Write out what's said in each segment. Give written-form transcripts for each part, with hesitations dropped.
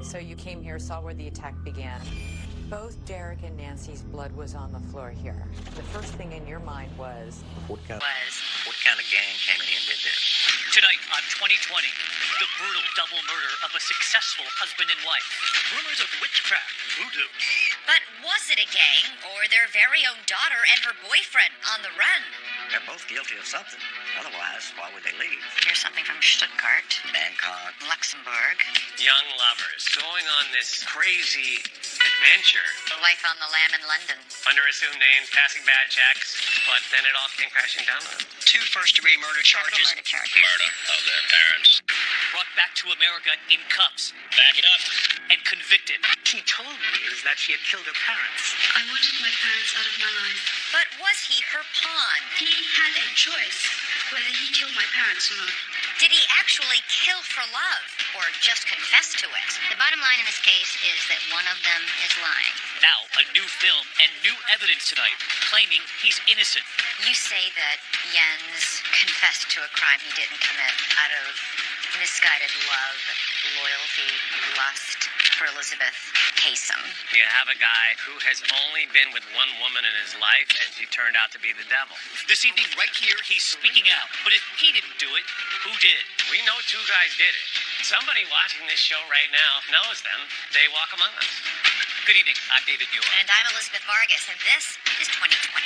So you came here, saw where the attack began. Both Derek and Nancy's blood was on the floor here. The first thing in your mind was... What kind of gang came in here and did this? Tonight on 2020, the brutal double murder of a successful husband and wife. Rumors of witchcraft, voodoo. But was it a gang or their very own daughter and her boyfriend on the run? They're both guilty of something. Otherwise, why would they leave? Here's something from Stuttgart, Bangkok. Luxembourg. Young lovers going on this crazy adventure. Life on the lam in London. Under assumed names, passing bad checks, but then it all came crashing down on them. 2 first-degree murder charges. Murder of their parents. Brought back to America in cuffs. Back it up. And convicted. She told me is that she had killed her parents. I wanted my parents out of my life. But was he her pawn? He had a choice whether he killed my parents or not. Did he actually kill for love or just confess to it? The bottom line in this case is that one of them is lying. Now, a new film and new evidence tonight, claiming he's innocent. You say that Jens confessed to a crime he didn't commit out of misguided love, loyalty, lust for Elizabeth Haysom. You have a guy who has only been with one woman in his life, and she turned out to be the devil. This evening, right here, he's speaking out. But if he didn't do it, who did? We know 2 guys did it. Somebody watching this show right now knows them. They walk among us. Good evening. I'm David Muir. And I'm Elizabeth Vargas, and this is 2020.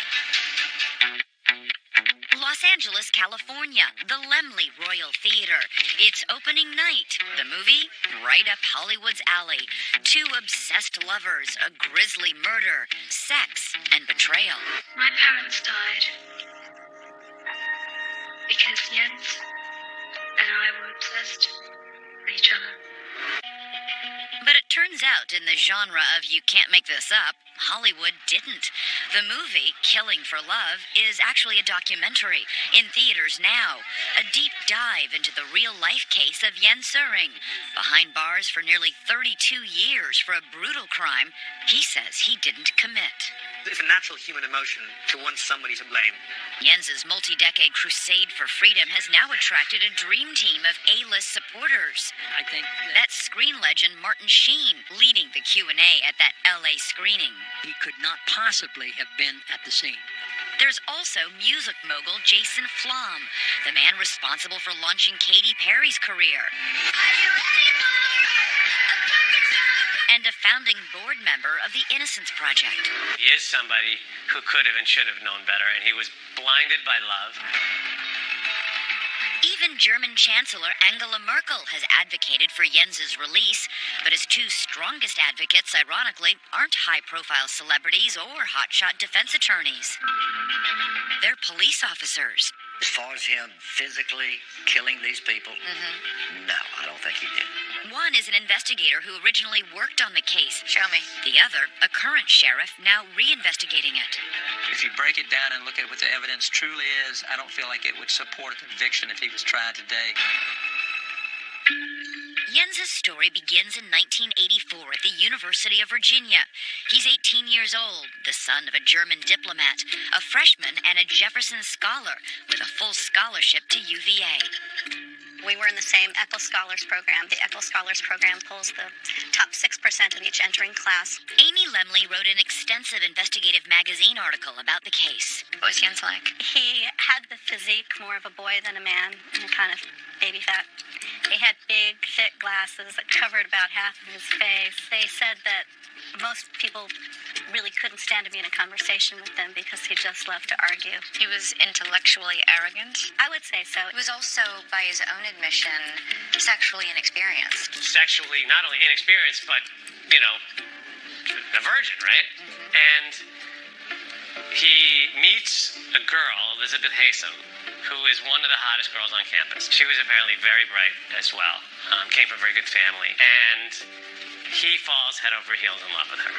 Los Angeles, California, the Laemmle Royal Theater. It's opening night. The movie, right up Hollywood's alley. 2 obsessed lovers, a grisly murder, sex, and betrayal. My parents died because Jens and I were obsessed with each other. But it turns out in the genre of you can't make this up, Hollywood didn't. The movie, Killing for Love, is actually a documentary in theaters now. A deep dive into the real-life case of Jens Søring. Behind bars for nearly 32 years for a brutal crime he says he didn't commit. It's a natural human emotion to want somebody to blame. Jens's multi-decade crusade for freedom has now attracted a dream team of A-list supporters. I think That's screen legend Martin Sheen leading the Q&A at that LA screening. He could not possibly have been at the scene. There's also music mogul Jason Flom, the man responsible for launching Katy Perry's career. And a founding board member of the Innocence Project. He is somebody who could have and should have known better, and he was blinded by love. Even German Chancellor Angela Merkel has advocated for Jens's release, but his 2 strongest advocates, ironically, aren't high-profile celebrities or hotshot defense attorneys. They're police officers. As far as him physically killing these people, no, I don't think he did. One is an investigator who originally worked on the case. Show me. The other, a current sheriff, now reinvestigating it. If you break it down and look at what the evidence truly is, I don't feel like it would support a conviction if he was tried today. Jens's story begins in 1984 at the University of Virginia. He's 18 years old, the son of a German diplomat, a freshman and a Jefferson scholar with a full scholarship to UVA. We were in the same ECHL Scholars Program. The ECHL Scholars Program pulls the top 6% of each entering class. Amy Laemmle wrote an extensive investigative magazine article about the case. What was Jens like? He had the physique more of a boy than a man, and kind of baby fat. He had big, thick glasses that covered about half of his face. They said that most people really couldn't stand to be in a conversation with him because he just loved to argue. He was intellectually arrogant. I would say so. He was also, by his own admission, sexually inexperienced. Sexually, not only inexperienced, but, you know, a virgin, right? And he meets a girl, Elizabeth Haysom, who is one of the hottest girls on campus. She was apparently very bright as well, came from a very good family, and he falls head over heels in love with her.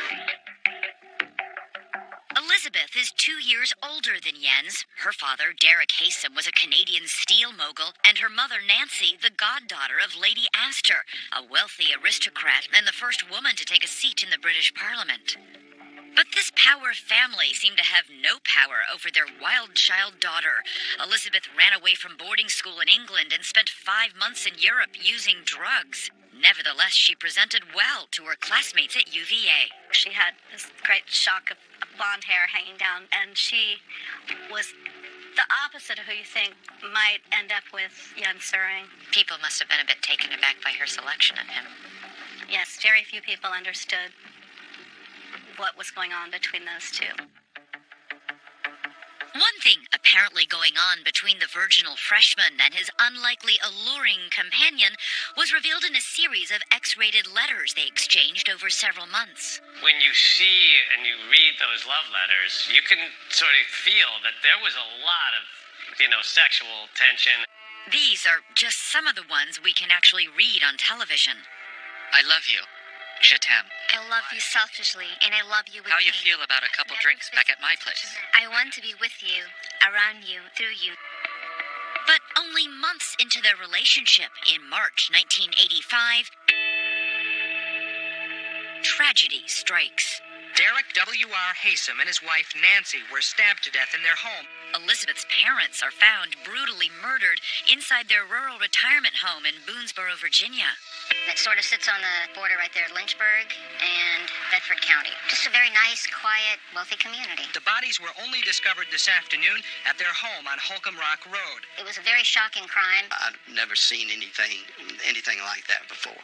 Elizabeth is 2 years older than Jens. Her father, Derek Haysom, was a Canadian steel mogul, and her mother, Nancy, the goddaughter of Lady Astor, a wealthy aristocrat and the first woman to take a seat in the British Parliament. But this power family seemed to have no power over their wild child daughter. Elizabeth ran away from boarding school in England and spent 5 months in Europe using drugs. Nevertheless, she presented well to her classmates at UVA. She had this great shock of blonde hair hanging down, and she was the opposite of who you think might end up with Jan Suring. People must have been a bit taken aback by her selection of him. Yes, very few people understood what was going on between those two. One thing apparently going on between the virginal freshman and his unlikely alluring companion was revealed in a series of X-rated letters they exchanged over several months. When you see and you read those love letters, you can sort of feel that there was a lot of, sexual tension. These are just some of the ones we can actually read on television. I love you. Je t'aime. I love you selfishly, and I love you with How you me. feel about a couple drinks back at my place? I want to be with you, around you, through you. But only months into their relationship, in March 1985, tragedy strikes. Derek W.R. Haysom and his wife Nancy were stabbed to death in their home. Elizabeth's parents are found brutally murdered inside their rural retirement home in Boonesboro, Virginia. It sort of sits on the border right there, Lynchburg and Bedford County. Just a very nice, quiet, wealthy community. The bodies were only discovered this afternoon at their home on Holcomb Rock Road. It was a very shocking crime. I've never seen anything like that before.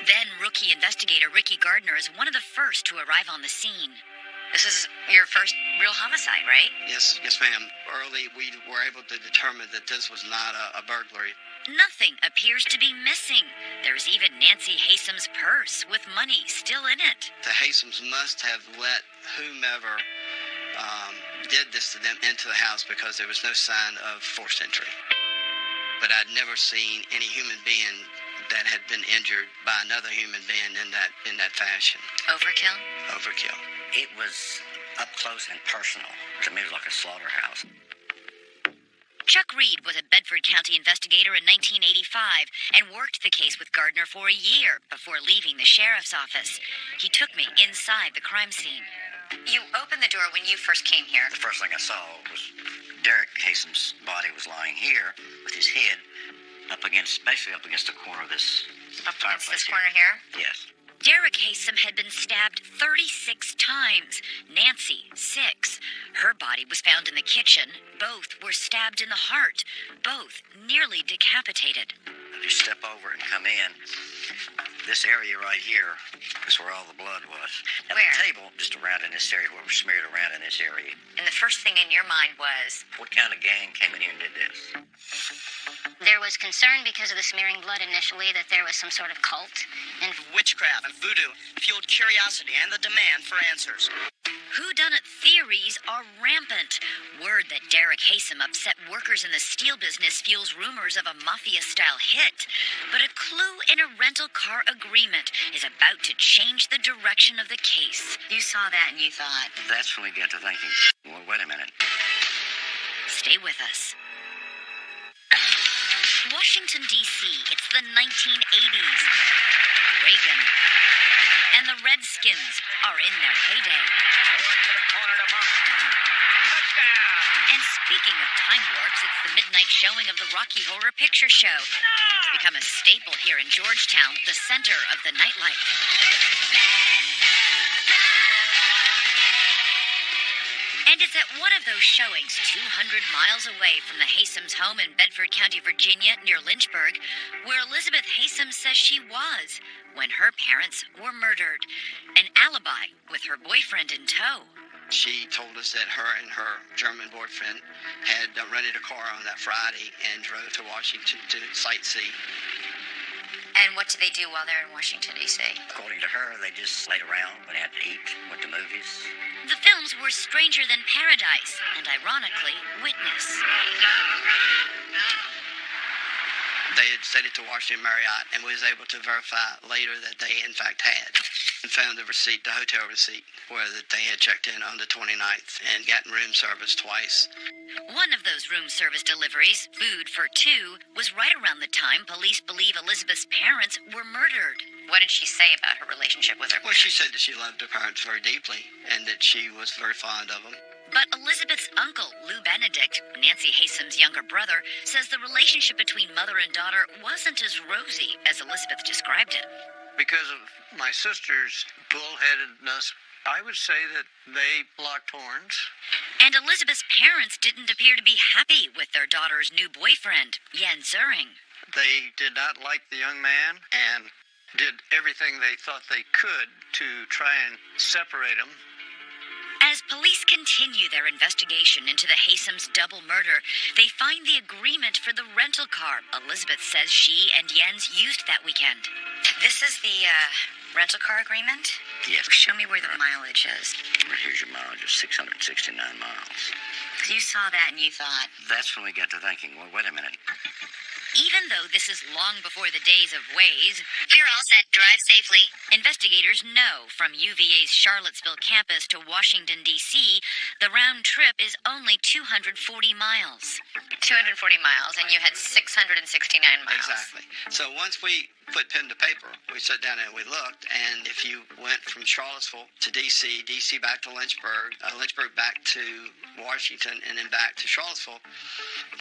Then rookie investigator Ricky Gardner is one of the first to arrive on the scene. This is your first real homicide, right? Yes, ma'am. Early, we were able to determine that this was not a burglary. Nothing appears to be missing. There's even Nancy Haysom's purse with money still in it. The Haysoms must have let whomever did this to them into the house because there was no sign of forced entry. But I'd never seen any human being that had been injured by another human being in that fashion. Overkill? Overkill. It was up close and personal. To me, it was like a slaughterhouse. Chuck Reed was a Bedford County investigator in 1985 and worked the case with Gardner for a year before leaving the sheriff's office. He took me inside the crime scene. You opened the door when you first came here. The first thing I saw was Derek Haysom's body was lying here with his head basically up against the corner of this fireplace. This corner here? Yes. Derek Haysom had been stabbed 36 times. Nancy, 6. Her body was found in the kitchen. Both were stabbed in the heart. Both nearly decapitated. If you step over and come in, this area right here is where all the blood was. And Where? the table just around in this area, where we smeared around in this area. And the first thing in your mind was, What kind of gang came in here and did this? There was concern because of the smearing blood initially that there was some sort of cult. And Witchcraft and voodoo fueled curiosity and the demand for answers. whodunit theories are rampant. Word that Derek Haysom upset workers in the steel business fuels rumors of a mafia-style hit. But a clue in a rental car agreement is about to change the direction of the case. You saw that and you thought, That's when we got to thinking, well, wait a minute. stay with us. Washington, D.C., it's the 1980s. Reagan and the Redskins are in their heyday. And speaking of time warps, it's the midnight showing of the Rocky Horror Picture Show. It's become a staple here in Georgetown, the center of the nightlife. And it's at one of those showings 200 miles away from the Haysoms' home in Bedford County, Virginia, near Lynchburg, where Elizabeth Haysom says she was when her parents were murdered. An alibi with her boyfriend in tow. She told us that her and her German boyfriend had rented a car on that Friday and drove to Washington to sightsee. And what do they do while they're in Washington, D.C.? According to her, they just laid around, went out to eat, went to movies. The films were Stranger Than Paradise and, ironically, Witness. They had set it to Washington Marriott and was able to verify later that they, in fact, had. And found the receipt, the hotel receipt, where that they had checked in on the 29th and gotten room service twice. One of those room service deliveries, food for two, was right around the time police believe Elizabeth's parents were murdered. What did she say about her relationship with her Well, she said that she loved her parents very deeply and that she was very fond of them. But Elizabeth's uncle, Lou Benedict, Nancy Hasem's younger brother, says the relationship between mother and daughter wasn't as rosy as Elizabeth described it. Because of my sister's bullheadedness, I would say that they locked horns. And Elizabeth's parents didn't appear to be happy with their daughter's new boyfriend, Jens Zuring. They did not like the young man and did everything they thought they could to try and separate him. As police continue their investigation into the Hasem's double murder, they find the agreement for the rental car Elizabeth says she and Jens used that weekend. This is the rental car agreement? Yes. Show me where the mileage is. Here's your mileage of 669 miles. You saw that and you thought, That's when we got to thinking, well, wait a minute. Even though this is long before the days of Waze, we're all set. Drive safely. investigators know from UVA's Charlottesville campus to Washington, D.C., the round trip is only 240 miles. 240 miles, and you had 669 miles. Exactly. So once we put pen to paper, we sat down and we looked, and if you went from Charlottesville to D.C., D.C. back to Lynchburg, Lynchburg back to Washington, and then back to Charlottesville,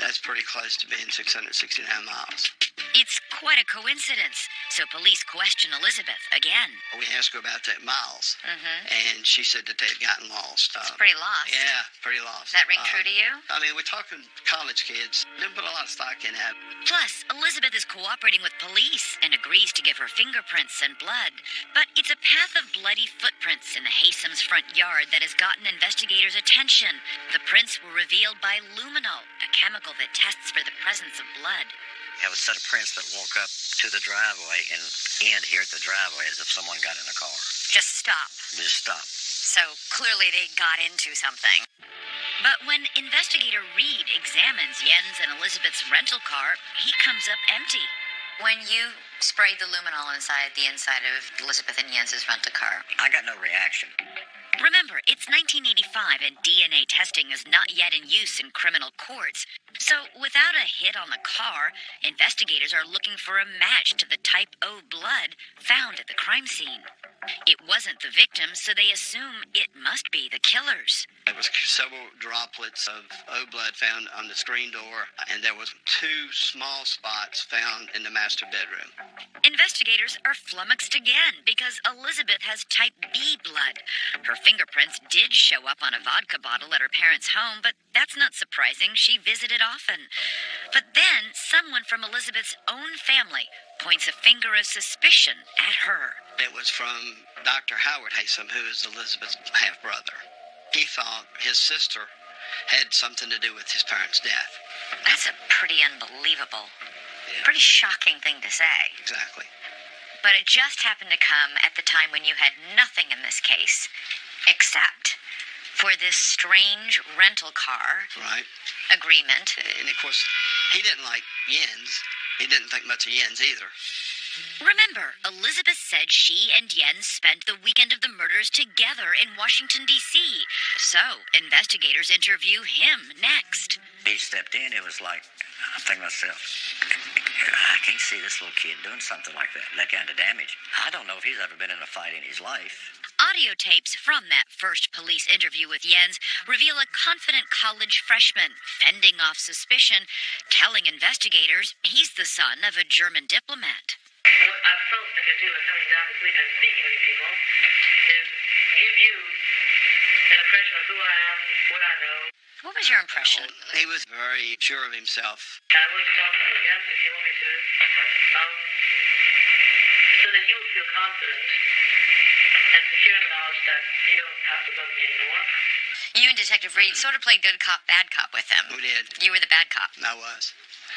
that's pretty close to being 669 miles. It's quite a coincidence, so police question Elizabeth again. We asked her about that miles, and she said that they had gotten lost. It's pretty lost. Yeah, pretty lost. Does that ring true to you? I mean, we're talking college kids. Didn't put a lot of stock in that. Plus, Elizabeth is cooperating with police and agrees to give her fingerprints and blood. But it's a path of bloody footprints in the Hasem's front yard that has gotten investigators' attention. The prints were revealed by luminol, a chemical that tests for the presence of blood. You have a set of prints that walk up to the driveway and end here at the driveway as if someone got in a car. Just stop. Just stop. So clearly they got into something. But when investigator Reed examines Jens and Elizabeth's rental car, he comes up empty. When you sprayed the luminol inside the inside of Elizabeth and Jens's rental car, I got no reaction. Remember, it's 1985 and DNA testing is not yet in use in criminal courts. So without a hit on the car, investigators are looking for a match to the type O blood found at the crime scene. It wasn't the victim, so they assume it must be the killer's. There was several droplets of O blood found on the screen door, and there was 2 small spots found in the master bedroom. Investigators are flummoxed again because Elizabeth has type B blood. Her fingerprints did show up on a vodka bottle at her parents' home, but that's not surprising. She visited often. But then someone from Elizabeth's own family points a finger of suspicion at her. It was from Dr. Howard Hasem, who is Elizabeth's half-brother. He thought his sister had something to do with his parents' death. that's a pretty unbelievable, pretty shocking thing to say. Exactly. But it just happened to come at the time when you had nothing in this case, except for this strange rental car agreement. And of course, he didn't like Jens. He didn't think much of Jens either. Remember, Elizabeth said she and Jens spent the weekend of the murders together in Washington, D.C. So, investigators interview him next. He stepped in, it was like, I'm thinking to myself, I can't see this little kid doing something like that kind of damage. I don't know if he's ever been in a fight in his life. Audio tapes from that first police interview with Jens reveal a confident college freshman fending off suspicion, telling investigators he's the son of a German diplomat. What I felt I could do by coming down this weekend and speaking with you people is give you an impression of who I am, what I know. What was your impression? He was very sure of himself. I would talk to you again if you want me to, so that you will feel confident and secure in the knowledge that you don't have to bug me anymore. You and Detective Reed sort of played good cop, bad cop with him. We did. You were the bad cop. I was.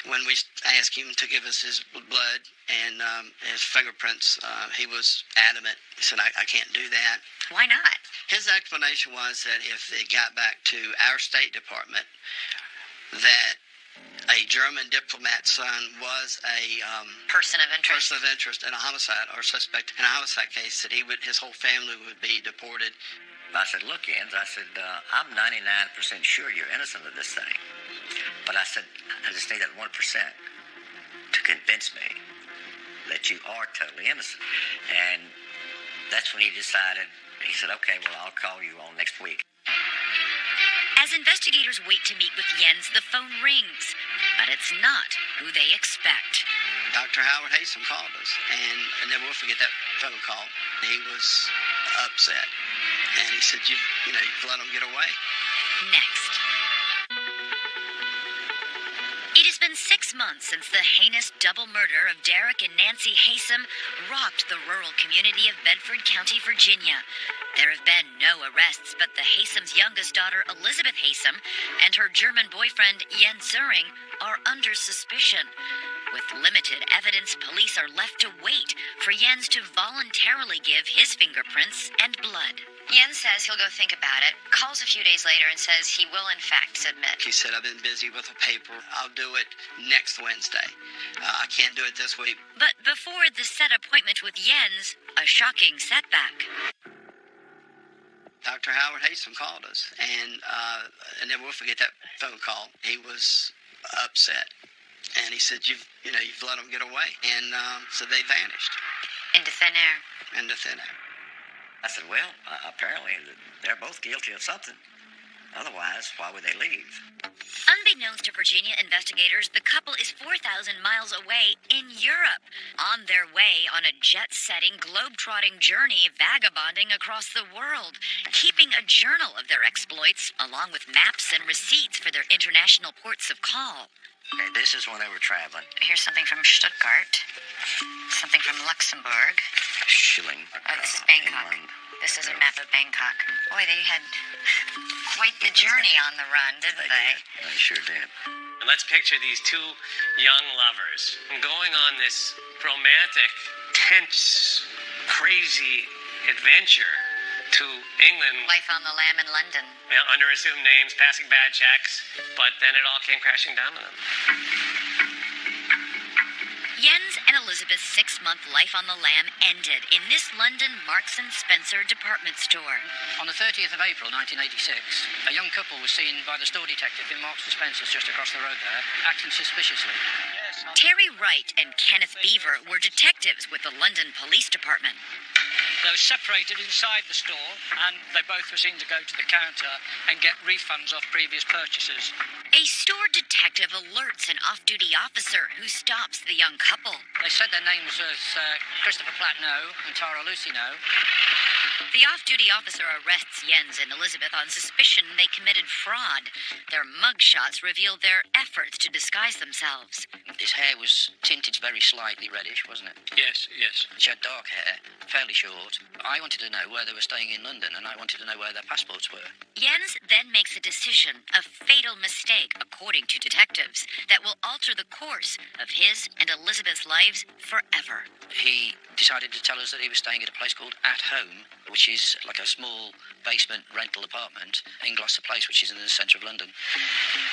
When we asked him to give us his blood and his fingerprints, he was adamant. He said, I can't do that. Why not? His explanation was that if it got back to our State Department, that a German diplomat's son was a person of interest in a homicide or suspect in a homicide case, that his whole family would be deported. I said, look, Jens, I said, I'm 99% sure you're innocent of this thing. But I said, I just need that 1% to convince me that you are totally innocent. And that's when he decided, he said, okay, well, I'll call you on next week. As investigators wait to meet with Jens, the phone rings, but it's not who they expect. Dr. Howard Haysom called us, and I never will forget that phone call. He was upset, and he said, you've let them get away. Next. It has been 6 months since the heinous double murder of Derek and Nancy Haysom rocked the rural community of Bedford County, Virginia. There have been no arrests, but the Haysom's youngest daughter, Elizabeth Haysom, and her German boyfriend, Jens Zuring, are under suspicion. With limited evidence, police are left to wait for Jens to voluntarily give his fingerprints and blood. Jens says he'll go think about it, calls a few days later and says he will in fact submit. He said, I've been busy with a paper. I'll do it next Wednesday. I can't do it this week. But before the set appointment with Jens, a shocking setback. Dr. Howard Haysom called us, and I never will forget that phone call. He was upset, and he said, you've let them get away. And so they vanished. Into thin air. Into thin air. I said, well, apparently they're both guilty of something. Otherwise, why would they leave? Unbeknownst to Virginia investigators, the couple is 4,000 miles away in Europe, on their way on a jet-setting, globe-trotting journey vagabonding across the world, keeping a journal of their exploits, along with maps and receipts for their international ports of call. Okay, this is when they were traveling. Here's something from Stuttgart. Something from Luxembourg. Schilling. Oh, this is Bangkok. England. This is a map of Bangkok. Boy, they had quite the journey on the run, didn't they? They sure did. And let's picture these two young lovers going on this romantic, tense, crazy adventure to England. Life on the lam in London. Under assumed names, passing bad checks, but then it all came crashing down on them. Jens and Elizabeth's 6-month life on the lam ended in this London Marks & Spencer department store. On the 30th of April 1986, a young couple was seen by the store detective in Marks & Spencer's just across the road there, acting suspiciously. Terry Wright and Kenneth Beaver were detectives with the London Police Department. They were separated inside the store, and they both were seen to go to the counter and get refunds off previous purchases. A store detective alerts an off-duty officer who stops the young couple. They said their names was Christopher Platno and Tara Lucino. The off-duty officer arrests Jens and Elizabeth on suspicion they committed fraud. Their mugshots reveal their efforts to disguise themselves. His hair was tinted very slightly reddish, wasn't it? Yes, yes. She had dark hair, fairly short. I wanted to know where they were staying in London, and I wanted to know where their passports were. Jens then makes a decision, a fatal mistake, according to detectives, that will alter the course of his and Elizabeth's lives forever. He decided to tell us that he was staying at a place called At Home, which is like a small basement rental apartment in Gloucester Place, which is in the centre of London.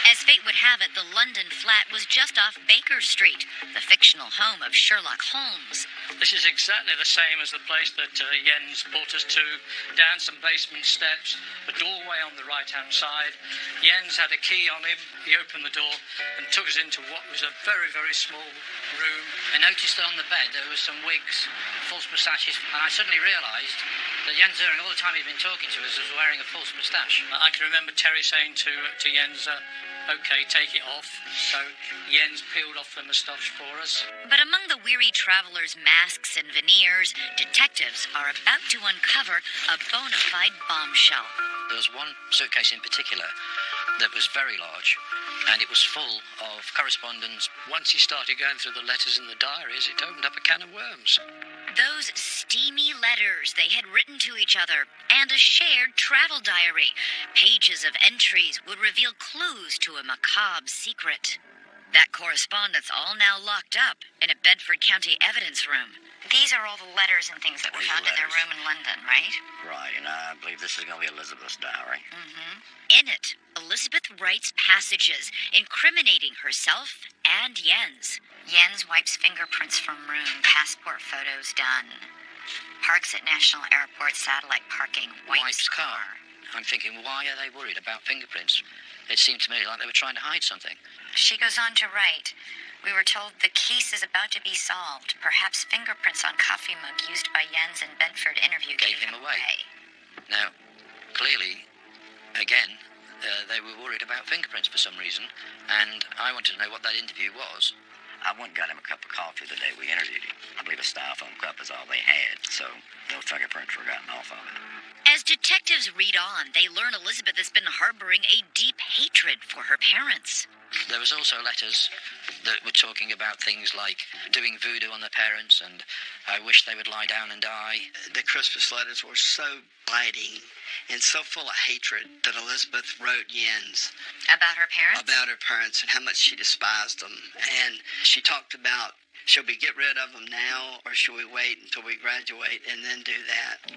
As fate would have it, the London flat was just off Baker Street, the fictional home of Sherlock Holmes. This is exactly the same as the place that Jens brought us to, down some basement steps, a doorway on the right-hand side. Jens had a key on him. He opened the door and took us into what was a very, very small room. I noticed that on the bed there were some wigs, false moustaches, and I suddenly realised that Jens Zuring, all the time he'd been talking to us, was wearing a false moustache. I can remember Terry saying to Jens, OK, take it off. So Jens peeled off the moustache for us. But among the weary travellers' masks and veneers, detectives are about to uncover a bona fide bombshell. There was one suitcase in particular that was very large, and it was full of correspondence. Once he started going through the letters in the diaries, it opened up a can of worms. Those steamy letters they had written to each other, and a shared travel diary. Pages of entries would reveal clues to a macabre secret. That correspondence all now locked up in a Bedford County evidence room. These are all the letters and things that were found in their room in London, right? Right, and I believe this is going to be Elizabeth's diary. Mm-hmm. In it, Elizabeth writes passages incriminating herself and Jens. Jens wipes fingerprints from room, passport photos done. Parks at National Airport, satellite parking, wipes car. I'm thinking, why are they worried about fingerprints? It seemed to me like they were trying to hide something. She goes on to write, we were told the case is about to be solved. Perhaps fingerprints on coffee mug used by Jens in Bedford interview gave him away. Now, clearly, again, they were worried about fingerprints for some reason, and I wanted to know what that interview was. I went and got him a cup of coffee the day we interviewed him. I believe a styrofoam cup is all they had, so no fingerprints were gotten off of it. As detectives read on, they learn Elizabeth has been harboring a deep hatred for her parents. There was also letters that were talking about things like doing voodoo on their parents and I wish they would lie down and die. The Christmas letters were so biting and so full of hatred that Elizabeth wrote Jens. About her parents? About her parents and how much she despised them. And she talked about, should we get rid of them now or should we wait until we graduate and then do that?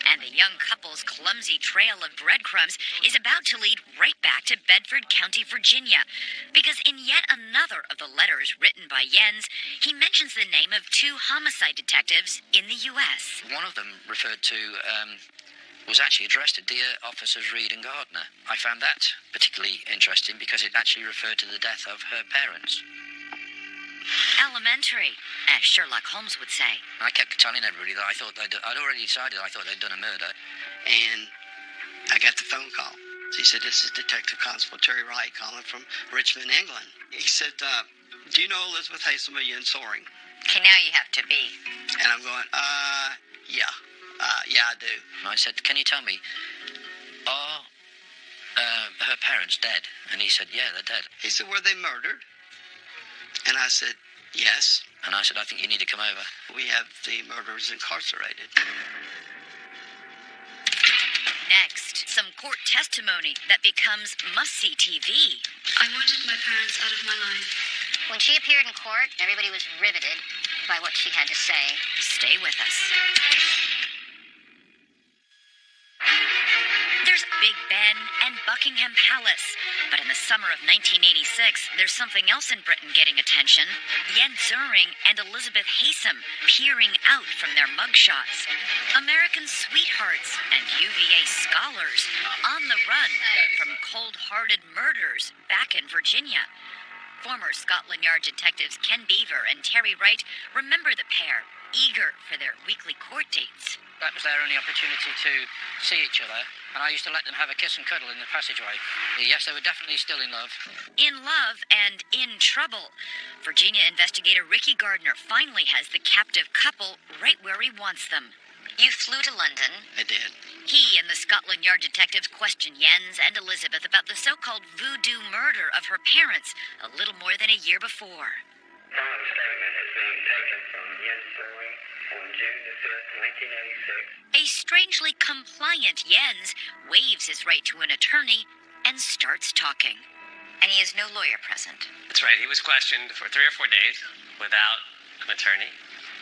And the young couple's clumsy trail of breadcrumbs is about to lead right back to Bedford County, Virginia, because in yet another of the letters written by Jens, he mentions the name of 2 homicide detectives in the U.S. One of them referred to was actually addressed to Dear Officers Reed and Gardner. I found that particularly interesting because it actually referred to the death of her parents. Elementary, as Sherlock Holmes would say. I kept telling everybody that I thought I'd already decided I thought they'd done a murder. And I got the phone call. He said, this is Detective Constable Terry Wright calling from Richmond, England. He said, do you know Elizabeth Haslam or Jens Soring? Okay, now you have to be. And I'm going, yeah. Yeah, I do. And I said, can you tell me, are her parents dead? And he said, yeah, they're dead. He said, were they murdered? And I said, yes. And I said, I think you need to come over. We have the murderers incarcerated. Next, some court testimony that becomes must-see TV. I wanted my parents out of my life. When she appeared in court, everybody was riveted by what she had to say. Stay with us. There's Big Ben and Buckingham Palace. But in the summer of 1986, there's something else in Britain getting attention. Jens Soring and Elizabeth Haslam peering out from their mugshots. American sweethearts and UVA scholars on the run from cold-hearted murders back in Virginia. Former Scotland Yard detectives Ken Beaver and Terry Wright remember the pair, eager for their weekly court dates. That was their only opportunity to see each other, and I used to let them have a kiss and cuddle in the passageway. Yes, they were definitely still in love. In love and in trouble. Virginia investigator Ricky Gardner finally has the captive couple right where he wants them. You flew to London. I did. He and the Scotland Yard detectives question Jens and Elizabeth about the so-called voodoo murder of her parents a little more than a year before. Following statement is being taken from Jens Soring on June the 5th, 1986. A strangely compliant Jens waives his right to an attorney and starts talking. And he has no lawyer present. That's right. He was questioned for 3 or 4 days without an attorney.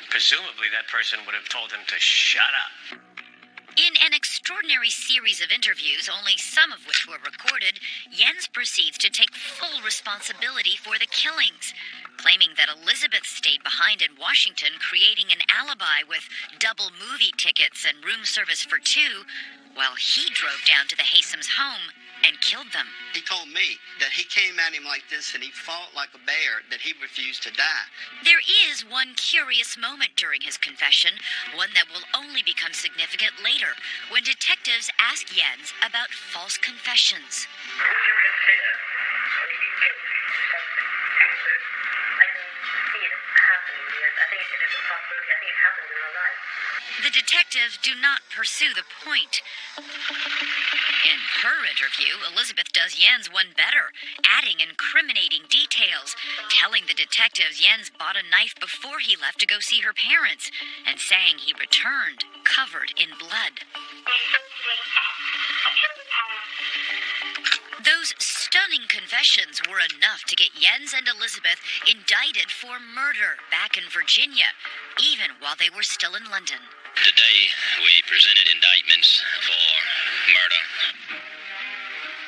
Presumably that person would have told him to shut up. In an extraordinary series of interviews, only some of which were recorded, Jens proceeds to take full responsibility for the killings, claiming that Elizabeth stayed behind in Washington creating an alibi with double movie tickets and room service for 2, while he drove down to the Haslam's home and killed them. He told me that he came at him like this and he fought like a bear, that he refused to die. There is one curious moment during his confession, one that will only become significant later, when detectives ask Jens about false confessions. Would you consider pleading guilty to something that I can see it happening? Yes, I think it is a possibility. I think it happened in real life. The detectives do not pursue the point. In her interview, Elizabeth does Jens one better, adding incriminating details, telling the detectives Jens bought a knife before he left to go see her parents, and saying he returned covered in blood. Those stunning confessions were enough to get Jens and Elizabeth indicted for murder back in Virginia, even while they were still in London. Today, we presented indictments for murder.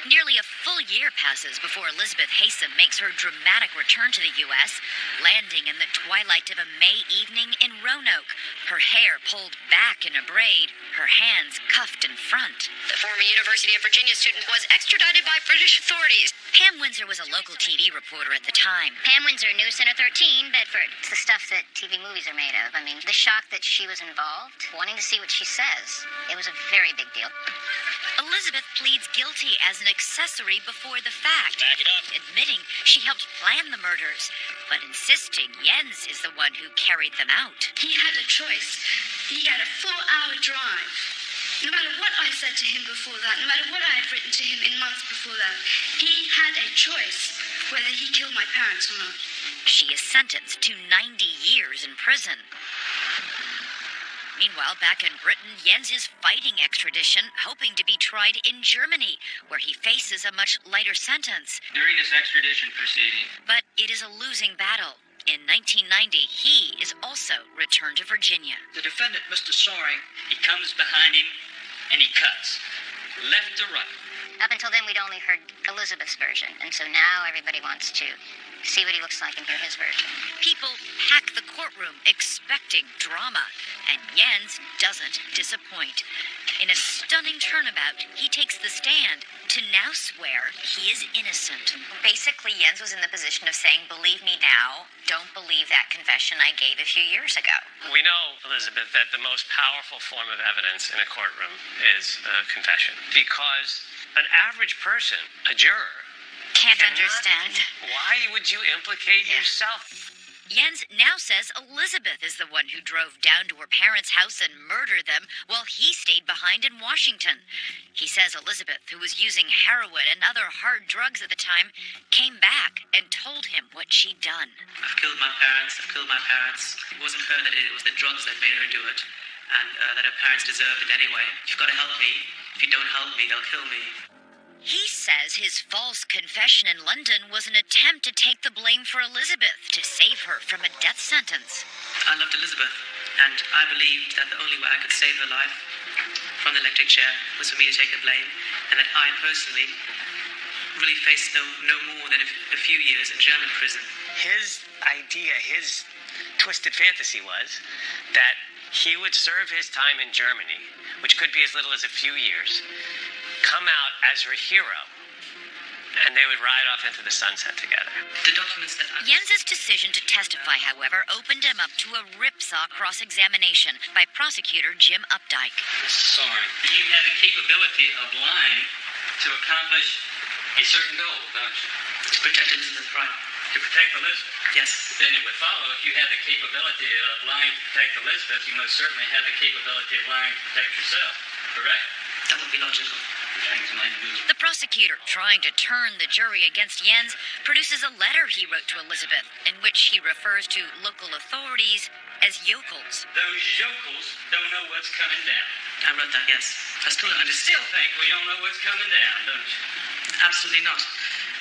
Nearly a full year passes before Elizabeth Haslam makes her dramatic return to the U.S., landing in the twilight of a May evening in Roanoke, her hair pulled back in a braid, her hands cuffed in front. The former University of Virginia student was extradited by British authorities. Pam Windsor was a local TV reporter at the time. Pam Windsor, News Center 13, Bedford. It's the stuff that TV movies are made of. I mean, the shock that she was involved, wanting to see what she says. It was a very big deal. Elizabeth pleads guilty as an accessory before the fact, Back it up. admitting she helped plan the murders, but insisting Jens is the one who carried them out. He had a choice. He had a 4-hour drive. No matter what I said to him before that, no matter what I had written to him in months before that, he had a choice whether he killed my parents or not. She is sentenced to 90 years in prison. Meanwhile, back in Britain, Jens is fighting extradition, hoping to be tried in Germany, where he faces a much lighter sentence. During this extradition proceeding, But it is a losing battle. In 1990, he is also returned to Virginia. the defendant, Mr. Soring, he comes behind him and he cuts left to right. Up until then, we'd only heard Elizabeth's version, and so now everybody wants to see what he looks like and hear his version. People pack the courtroom expecting drama, and Jens doesn't disappoint. In a stunning turnabout, he takes the stand to now swear he is innocent. Basically, Jens was in the position of saying, believe me now, don't believe that confession I gave a few years ago. We know, Elizabeth, that the most powerful form of evidence in a courtroom is a confession. Because an average person, a juror, Can't understand. why would you implicate yourself? Jens now says Elizabeth is the one who drove down to her parents' house and murdered them while he stayed behind in Washington. He says Elizabeth, who was using heroin and other hard drugs at the time, came back and told him what she'd done. I've killed my parents. It wasn't her that did it. It was the drugs that made her do it. And that her parents deserved it anyway. You've got to help me. If you don't help me, they'll kill me. He says his false confession in London was an attempt to take the blame for Elizabeth to save her from a death sentence. I loved Elizabeth, and I believed that the only way I could save her life from the electric chair was for me to take the blame, and that I personally really faced no more than a few years in German prison. His idea, his twisted fantasy was that he would serve his time in Germany, which could be as little as a few years, come out as her hero, and they would ride off into the sunset together. The documents that Jens's decision to testify, however, opened him up to a ripsaw cross-examination by prosecutor Jim Updike. Mr. Soring, you have the capability of lying to accomplish a certain goal, don't you? To protect Elizabeth, right? To protect Elizabeth? Yes. Then it would follow if you have the capability of lying to protect Elizabeth, you most certainly have the capability of lying to protect yourself, correct? That would be logical. The prosecutor, trying to turn the jury against Jens, produces a letter he wrote to Elizabeth, in which he refers to local authorities as yokels. Those yokels don't know what's coming down. I wrote that, yes. I still don't understand. Still think we don't know what's coming down, don't you? Absolutely not.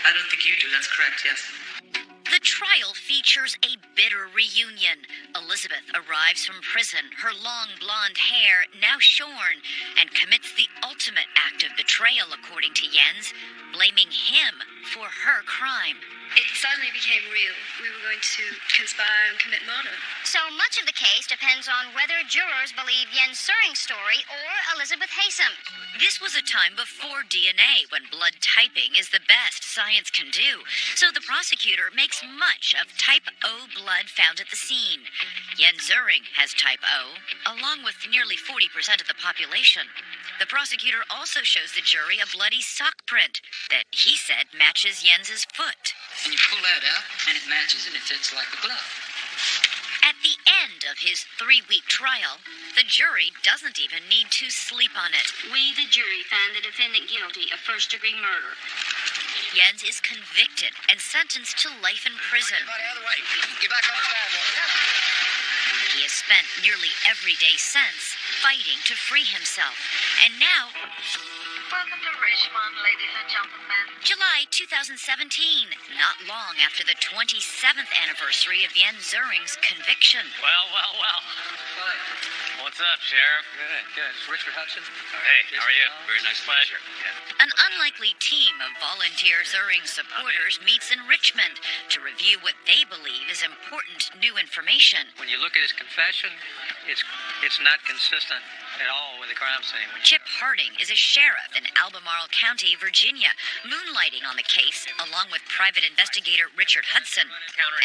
I don't think you do. That's correct, yes. The trial features a bitter reunion. Elizabeth arrives from prison, her long blonde hair now shorn, and commits the ultimate act of betrayal, according to Jens, blaming him for her crime. It suddenly became real. We were going to conspire and commit murder. So much of the case depends on whether jurors believe Jens Suring's story or Elizabeth Haysom. This was a time before DNA, when blood typing is the best science can do. So the prosecutor makes much of type O blood found at the scene. Jens Suring has type O, along with nearly 40% of the population. The prosecutor also shows the jury a bloody sock print that he said matches Jens's foot. And you pull that out, and it matches, and it fits like a glove. At the end of his 3-week trial, the jury doesn't even need to sleep on it. We, the jury, found the defendant guilty of first-degree murder. Jens is convicted and sentenced to life in prison. Everybody out of the way. Get back on the sidewalk. He has spent nearly every day since fighting to free himself. And now, Welcome to Richmond, ladies and gentlemen. July 2017, not long after the 27th anniversary of Jens Suring's conviction. Well. What's up, Sheriff? Good. It's Richard Hudson. Hey, how are you? Very nice pleasure. An unlikely team of volunteer Suring supporters meets in Richmond to review what they believe is important new information. When you look at his confession, it's not consistent at all with the crime scene. Chip Harding is a sheriff in Albemarle County, Virginia, moonlighting on the case along with private investigator Richard Hudson.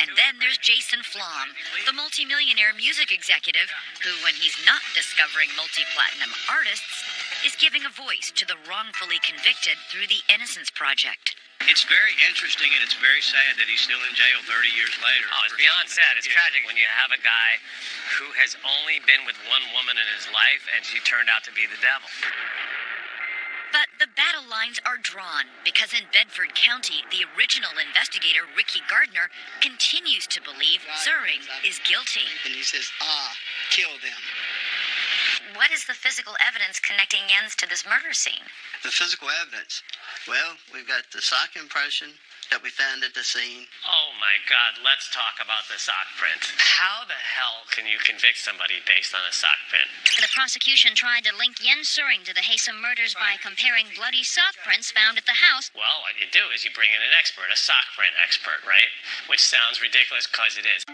And then there's Jason Flom, the multimillionaire music executive who, when he's not discovering multi-platinum artists, is giving a voice to the wrongfully convicted through the Innocence Project. It's very interesting and it's very sad that he's still in jail 30 years later. Oh, it's beyond sad. It's tragic when you have a guy who has only been with one woman in his life and she turned out to be the devil. But the battle lines are drawn because in Bedford County, the original investigator, Ricky Gardner, continues to believe Zuring is guilty. And he says, kill them. What is the physical evidence connecting Jens to this murder scene? The physical evidence. Well, we've got the sock impression that we found at the scene. Oh my God, let's talk about the sock print. How the hell can you convict somebody based on a sock print? The prosecution tried to link Jens Zuring to the Haysom murders by comparing bloody sock prints found at the house. Well, what you do is you bring in an expert, a sock print expert, right? Which sounds ridiculous because it is.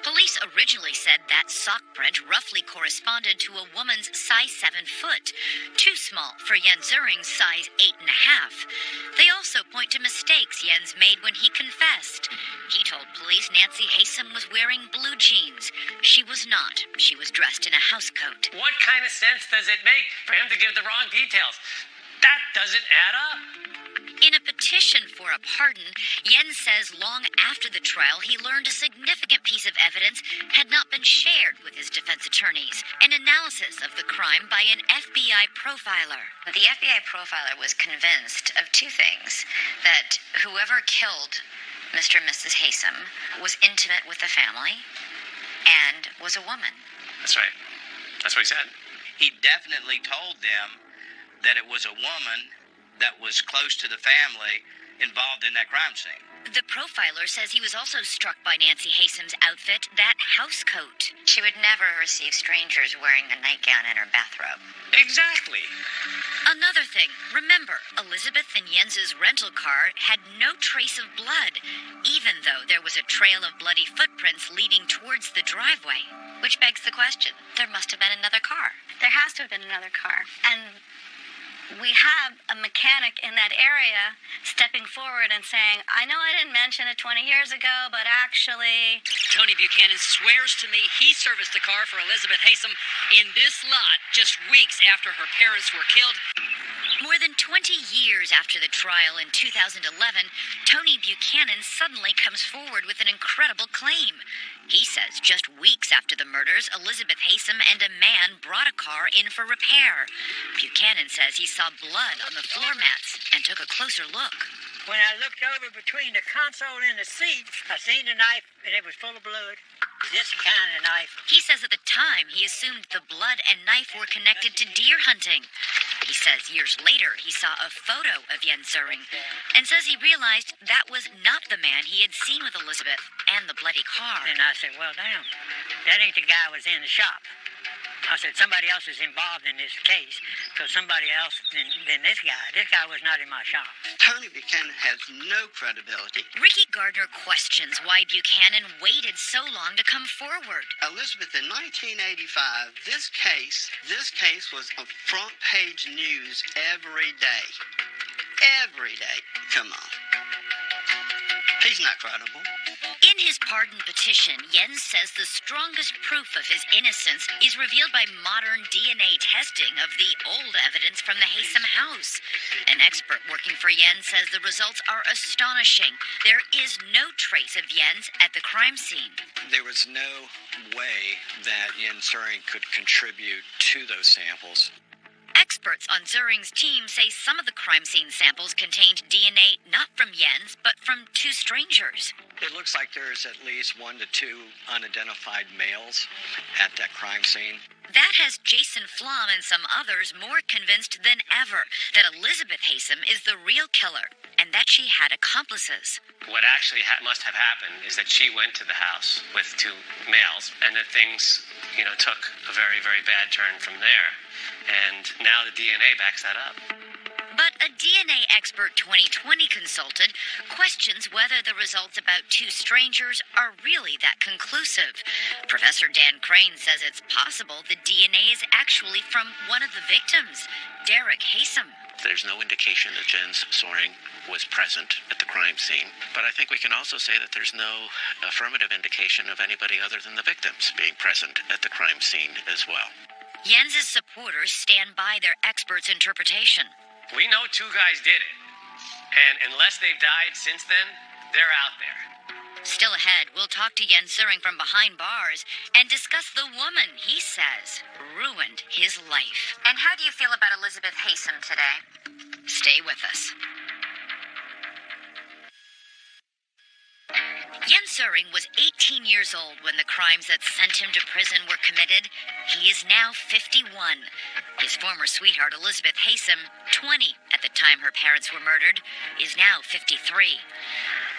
Police originally said that sock print roughly corresponded to a woman's size 7 foot, too small for Jens Zuring's size 8.5. They also point to mistakes Jens made when he confessed. He told police Nancy Haysom was wearing blue jeans. She was not. She was dressed in a housecoat. What kind of sense does it make for him to give the wrong details? That doesn't add up. In a petition for a pardon, Jens says long after the trial he learned a significant piece of evidence had not been shared with his defense attorneys, an analysis of the crime by an FBI profiler. The FBI profiler was convinced of two things: that whoever killed Mr. and Mrs. Haysom was intimate with the family and was a woman. That's right. That's what he said. He definitely told them that it was a woman that was close to the family involved in that crime scene. The profiler says he was also struck by Nancy Haysom's outfit, that housecoat. She would never receive strangers wearing a nightgown in her bathrobe. Exactly. Another thing, remember, Elizabeth and Jens's rental car had no trace of blood, even though there was a trail of bloody footprints leading towards the driveway. Which begs the question, there must have been another car. There has to have been another car. And we have a mechanic in that area stepping forward and saying, I know I didn't mention it 20 years ago, but actually... Tony Buchanan swears to me he serviced the car for Elizabeth Haysom in this lot just weeks after her parents were killed. More than 20 years after the trial in 2011, Tony Buchanan suddenly comes forward with an incredible claim. He says just weeks after the murders, Elizabeth Haysom and a man brought a car in for repair. Buchanan says he saw blood on the floor mats and took a closer look. When I looked over between the console and the seat, I seen the knife and it was full of blood. This kind of knife. He says at the time he assumed the blood and knife were connected to deer hunting. He says years later he saw a photo of Jens Zuring and says he realized that was not the man he had seen with Elizabeth and the bloody car. And I said, well, damn, that ain't the guy who was in the shop. I said, somebody else is involved in this case, because somebody else than this guy. This guy was not in my shop. Tony Buchanan has no credibility. Ricky Gardner questions why Buchanan waited so long to come forward. Elizabeth, in 1985, this case was on front page news every day. Every day. Come on. He's not credible. In his pardon petition, Jens says the strongest proof of his innocence is revealed by modern DNA testing of the old evidence from the Haysom house. An expert working for Jens says the results are astonishing. There is no trace of Jens at the crime scene. There was no way that Jens Zuring could contribute to those samples. Experts on Zuring's team say some of the crime scene samples contained DNA not from Jens, but from two strangers. It looks like there's at least 1 to 2 unidentified males at that crime scene. That has Jason Flom and some others more convinced than ever that Elizabeth Haysom is the real killer and that she had accomplices. What actually must have happened is that she went to the house with two males and that things, took a very, very bad turn from there. And now the DNA backs that up. But a DNA expert 2020 consulted questions whether the results about two strangers are really that conclusive. Professor Dan Crane says it's possible the DNA is actually from one of the victims, Derek Haysom. There's no indication that Jens Soring was present at the crime scene, but I think we can also say that there's no affirmative indication of anybody other than the victims being present at the crime scene as well. Jens's supporters stand by their expert's interpretation. We know two guys did it, and unless they've died since then, they're out there. Still ahead, we'll talk to Jens Soring from behind bars and discuss the woman he says ruined his life. And how do you feel about Elizabeth Haysom today? Stay with us. Jens Soring was 18 years old when the crimes that sent him to prison were committed. He is now 51. His former sweetheart, Elizabeth Haysom, 20 at the time her parents were murdered, is now 53.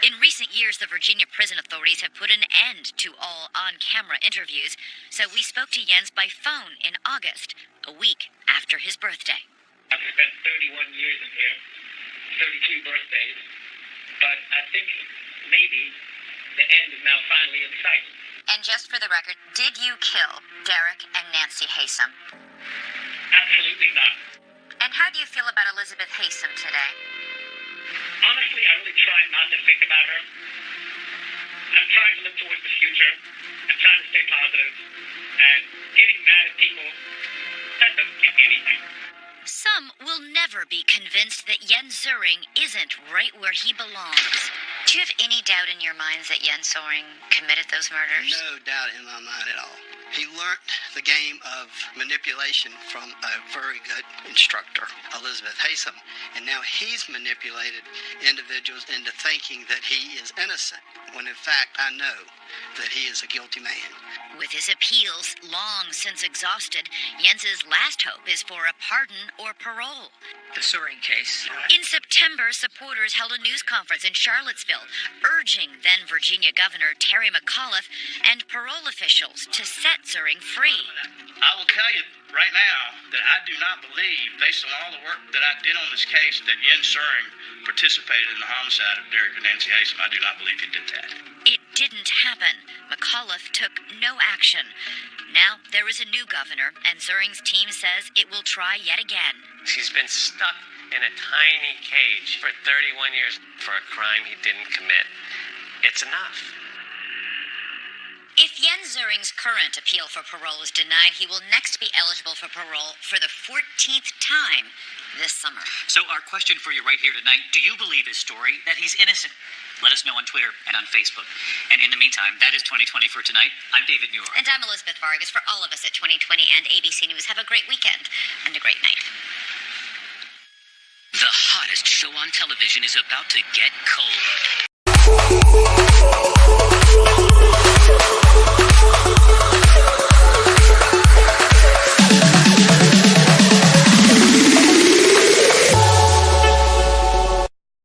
In recent years, the Virginia prison authorities have put an end to all on-camera interviews, so we spoke to Jens by phone in August, a week after his birthday. I've spent 31 years in here, 32 birthdays, but I think maybe the end is now finally in sight. And just for the record, did you kill Derek and Nancy Haysom? Absolutely not. And how do you feel about Elizabeth Haysom today? Honestly, I really try not to think about her. I'm trying to look towards the future. I'm trying to stay positive. And getting mad at people, that doesn't get me anything. Some will never be convinced that Jens Soring isn't right where he belongs. Do you have any doubt in your minds that Jens Soring committed those murders? No doubt in my mind at all. He learned the game of manipulation from a very good instructor, Elizabeth Haysom, and now he's manipulated individuals into thinking that he is innocent, when in fact I know that he is a guilty man. With his appeals long since exhausted, Jens's last hope is for a pardon or parole. The Soring case. In September, supporters held a news conference in Charlottesville, urging then Virginia Governor Terry McAuliffe and parole officials to set Soring free. I will tell you right now that I do not believe, based on all the work that I did on this case, that Jens Soring participated in the homicide of Derek and Nancy Haysom. I do not believe he did that. It didn't happen. McAuliffe took no action. Now there is a new governor, and Soring's team says it will try yet again. He's been stuck in a tiny cage for 31 years for a crime he didn't commit. It's enough. If Jens Soring's current appeal for parole is denied, he will next be eligible for parole for the 14th time this summer. So our question for you right here tonight, do you believe his story that he's innocent? Let us know on Twitter and on Facebook. And in the meantime, that is 2020 for tonight. I'm David Muir. And I'm Elizabeth Vargas. For all of us at 2020 and ABC News, have a great weekend and a great night. The hottest show on television is about to get cold.